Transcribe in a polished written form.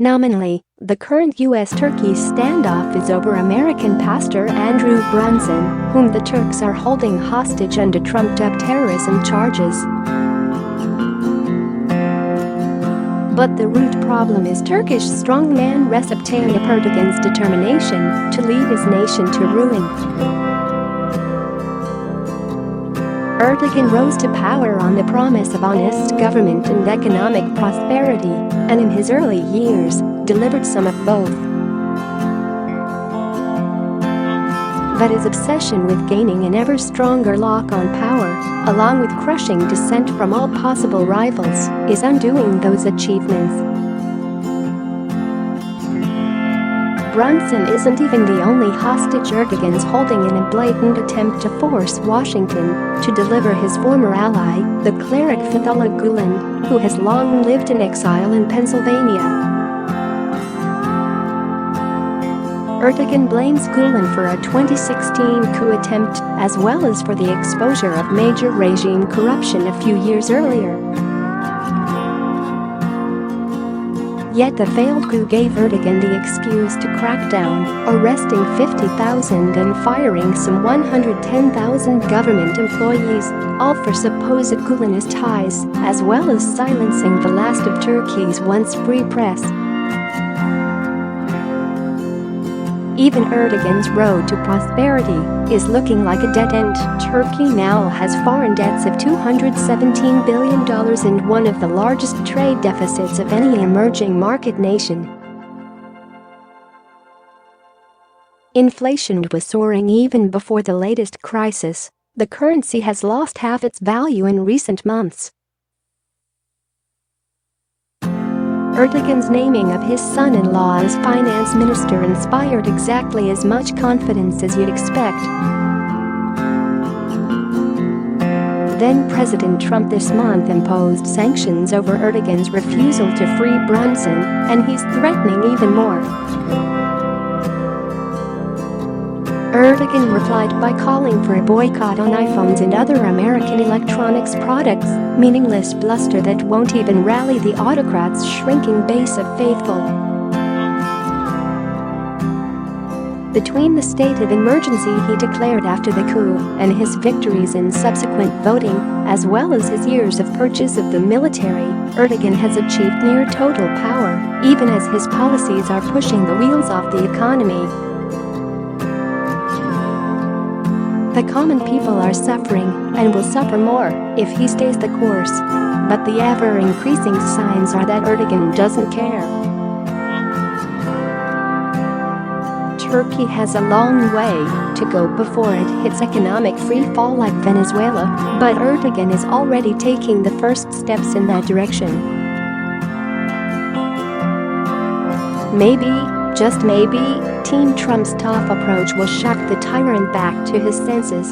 Nominally, the current US-Turkey standoff is over American pastor Andrew Brunson, whom the Turks are holding hostage under trumped-up terrorism charges. But the root problem is Turkish strongman Recep Tayyip Erdogan's determination to lead his nation to ruin. Erdogan rose to power on the promise of honest government and economic prosperity, and in his early years, delivered some of both. But his obsession with gaining an ever stronger lock on power, along with crushing dissent from all possible rivals, is undoing those achievements. Brunson isn't even the only hostage Erdogan's holding in a blatant attempt to force Washington to deliver his former ally, the cleric Fethullah Gulen, who has long lived in exile in Pennsylvania. Erdogan blames Gulen for a 2016 coup attempt, as well as for the exposure of major regime corruption a few years earlier. Yet the failed coup gave Erdogan the excuse to crack down, arresting 50,000 and firing some 110,000 government employees, all for supposed Gulenist ties, as well as silencing the last of Turkey's once free press. Even Erdogan's road to prosperity is looking like a dead end. Turkey now has foreign debts of $217 billion and one of the largest trade deficits of any emerging market nation. Inflation was soaring even before the latest crisis. The currency has lost half its value in recent months. Erdogan's naming of his son-in-law as finance minister inspired exactly as much confidence as you'd expect. Then President Trump this month imposed sanctions over Erdogan's refusal to free Brunson, and he's threatening even more. Erdogan replied by calling for a boycott on iPhones and other American electronics products, meaningless bluster that won't even rally the autocrat's shrinking base of faithful. Between the state of emergency he declared after the coup and his victories in subsequent voting, as well as his years of purges of the military, Erdogan has achieved near total power, even as his policies are pushing the wheels off the economy. The common people are suffering, and will suffer more, if he stays the course. But the ever-increasing signs are that Erdogan doesn't care. Turkey has a long way to go before it hits economic free-fall like Venezuela, but Erdogan is already taking the first steps in that direction. Maybe, just maybe, Team Trump's tough approach will shock the tyrant back to his senses.